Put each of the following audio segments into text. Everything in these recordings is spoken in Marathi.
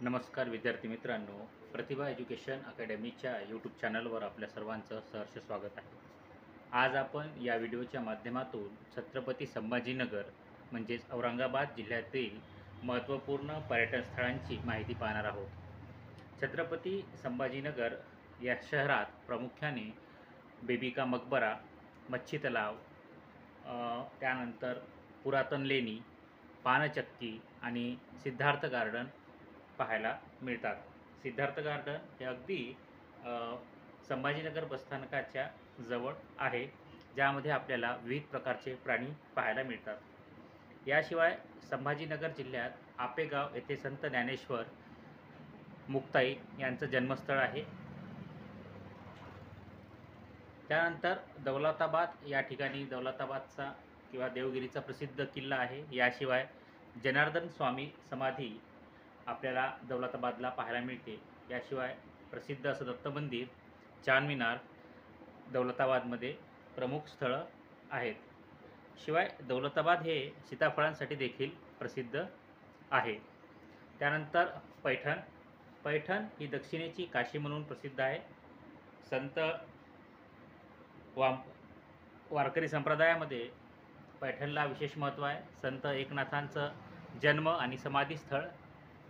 नमस्कार विद्यार्थी मित्रांनो, प्रतिभा एज्युकेशन अकॅडमीच्या यूट्यूब चॅनलवर आपल्या सर्वांचं सहर्ष स्वागत आहे. आज आपण या व्हिडिओच्या माध्यमातून छत्रपती संभाजीनगर म्हणजेच औरंगाबाद जिल्ह्यातील महत्त्वपूर्ण पर्यटन स्थळांची माहिती पाहणार आहोत. छत्रपती संभाजीनगर या शहरात प्रामुख्याने बीबी का मकबरा, मच्छी तलाव, त्यानंतर पुरातन लेणी, पानचक्की आणि सिद्धार्थ गार्डन पाहायला मिळतात. सिद्धार्थ गार्डन हे अगदी संभाजीनगर बसस्थानकाच्या जवळ आहे, ज्यामध्ये आपल्याला विविध प्रकारचे प्राणी पाहायला मिळतात. याशिवाय संभाजीनगर जिल्ह्यात आपेगाव येथे संत ज्ञानेश्वर मुक्ताई यांचं जन्मस्थळ आहे. त्यानंतर दौलताबाद या ठिकाणी दौलताबादचा किंवा देवगिरीचा प्रसिद्ध किल्ला आहे. याशिवाय जनार्दन स्वामी समाधी आपल्याला दौलताबादला पाहायला मिळते. याशिवाय प्रसिद्ध असं दत्त मंदिर, चारमिनार दौलताबादमध्ये प्रमुख स्थळं आहेत. शिवाय दौलताबाद हे सीताफळांसाठी देखील प्रसिद्ध आहे. त्यानंतर पैठण ही दक्षिणेची काशी म्हणून प्रसिद्ध आहे. संत वारकरी संप्रदायामध्ये पैठणला विशेष महत्त्व आहे. संत एकनाथांचं जन्म आणि समाधी स्थळ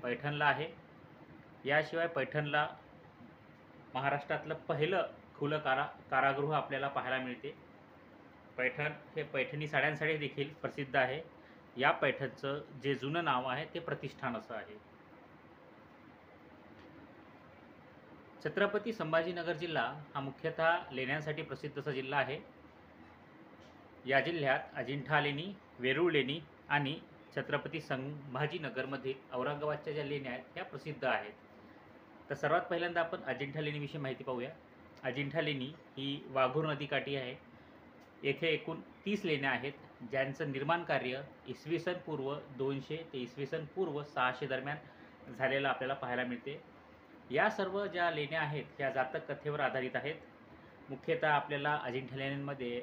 पैठणला आहे. याशिवाय पैठणला महाराष्ट्रातलं पहिलं खुलं कारागृह आपल्याला पाहायला मिळते. पैठण हे पैठणी साड्यांसाठी देखील प्रसिद्ध आहे. या पैठणचं जे जुनं नाव आहे ते प्रतिष्ठान असं आहे. छत्रपती संभाजीनगर जिल्हा हा मुख्यतः लेण्यांसाठी प्रसिद्ध असा जिल्हा आहे. या जिल्ह्यात अजिंठा लेणी, वेरूळ लेणी आणि छत्रपती संभाजीनगरमधील औरंगाबादच्या ज्या लेण्या आहेत त्या प्रसिद्ध आहेत. तर सर्वात पहिल्यांदा आपण अजिंठा लेणीविषयी माहिती पाहूया. अजिंठा लेणी ही वाघूर नदीकाठी आहे. येथे एकूण 30 लेण्या आहेत, ज्यांचं निर्माण कार्य इसवी सन पूर्व 200 ते इसवी सन पूर्व 600 दरम्यान झालेलं आपल्याला पाहायला मिळते. या सर्व ज्या लेण्या आहेत ह्या जातक कथेवर आधारित आहेत. मुख्यतः आपल्याला अजिंठा लेण्यांमध्ये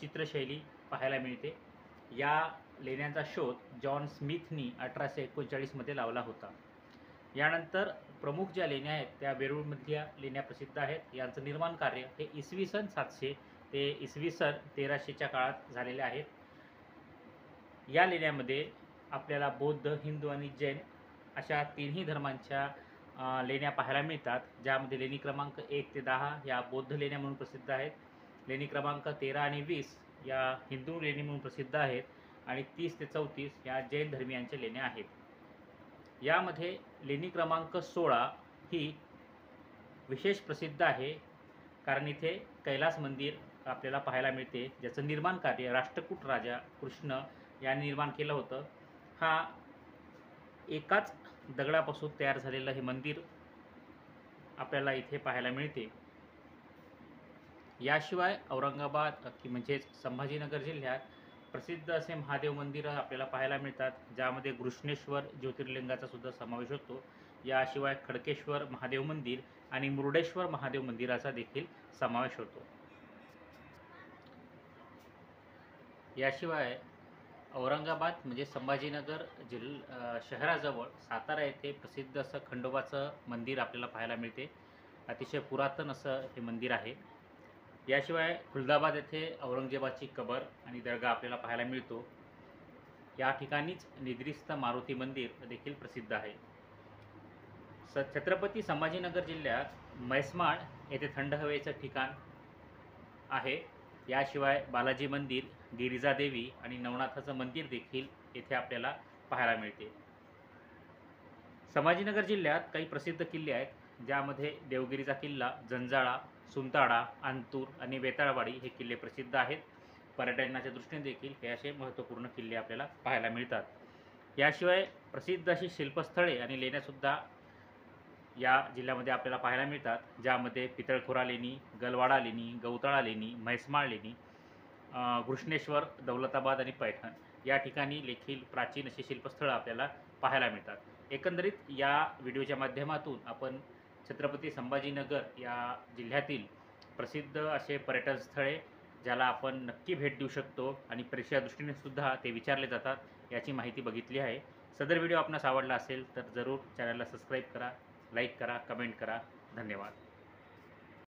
चित्रशैली पाहायला मिळते. या लेण्यांचा शोध जॉन स्मिथनी 1839 लावला होता. यानंतर प्रमुख ज्या लेण्या आहेत त्या वेरूळमधल्या लेण्या प्रसिद्ध आहेत. यांचं निर्माण कार्य हे इसवी सन 700 ते इसवी सन 1300च्या काळात झालेले आहेत. या लेण्यामध्ये आपल्याला बौद्ध, हिंदू आणि जैन अशा तिन्ही धर्मांच्या लेण्या पाहायला मिळतात, ज्यामध्ये लेणी क्रमांक 1 ते 10 या बौद्ध लेण्या म्हणून प्रसिद्ध आहेत. लेणी क्रमांक 13 आणि 20 या हिंदू लेणी म्हणून प्रसिद्ध आहेत आणि 30 ते 34 या जैन धर्मियांच्या लेण्या आहेत. यामध्ये लेणी क्रमांक 16 ही विशेष प्रसिद्ध आहे, कारण इथे कैलास मंदिर आपल्याला पाहायला मिळते, ज्याचं निर्माण कार्य राष्ट्रकूट राजा कृष्ण यांनी निर्माण केलं होतं. हा एकाच दगडापासून तयार झालेलं हे मंदिर आपल्याला इथे पाहायला मिळते. याशिवाय औरंगाबाद म्हणजेच संभाजीनगर जिल्ह्यात प्रसिद्ध असे महादेव मंदिरं आपल्याला पाहायला मिळतात, ज्यामध्ये घृष्णेश्वर ज्योतिर्लिंगाचा सुद्धा समावेश होतो. याशिवाय खडकेश्वर महादेव मंदिर आणि मुर्डेश्वर महादेव मंदिराचा देखील समावेश होतो. याशिवाय औरंगाबाद म्हणजे संभाजीनगर शहराजवळ सातारा येथे प्रसिद्ध असं खंडोबाचं मंदिर आपल्याला पाहायला मिळते. अतिशय पुरातन असं हे मंदिर आहे. याशिवाय खुलदाबाद येथे औरंगजेबाची कबर आणि दर्गा आपल्याला पाहायला मिळतो. या ठिकाणीच निद्रिस्त मारुती मंदिर देखील प्रसिद्ध आहे. छत्रपती संभाजीनगर जिल्ह्यात मैस्माळ येथे थंड हवेचं ठिकाण आहे. याशिवाय बालाजी मंदिर, गिरिजादेवी आणि नवनाथाचं मंदिर देखील येथे आपल्याला पाहायला मिळते. संभाजीनगर जिल्ह्यात काही प्रसिद्ध किल्ले आहेत, ज्यामध्ये देवगिरीचा किल्ला, जंजाळा, सुंताडा, अंतूर आणि वेताळवाडी हे किल्ले प्रसिद्ध आहेत. पर्यटनाच्या दृष्टीने देखील हे असे महत्त्वपूर्ण किल्ले आपल्याला पाहायला मिळतात. याशिवाय प्रसिद्ध अशी शिल्पस्थळे आणि लेण्यासुद्धा या जिल्ह्यामध्ये आपल्याला पाहायला मिळतात, ज्यामध्ये पितळखोरा लेणी, गलवाडा लेणी, गौताळा लेणी, म्हैसमाळ लेणी, घृष्णेश्वर, दौलताबाद आणि पैठण या ठिकाणी देखील प्राचीन अशी शिल्पस्थळं आपल्याला पाहायला मिळतात. एकंदरीत या व्हिडिओच्या माध्यमातून आपण छत्रपती संभाजीनगर या जिल्ह्यातील प्रसिद्ध असे पर्यटन स्थळे, ज्याला आपण नक्की भेट देऊ शकतो आणि परीक्षा दृष्टीने सुद्धा ते विचारले जातात, याची माहिती बघितली आहे. सदर व्हिडिओ आपणास आवडला असेल तर जरूर चॅनलला सबस्क्राईब करा, लाईक करा, कमेंट करा. धन्यवाद.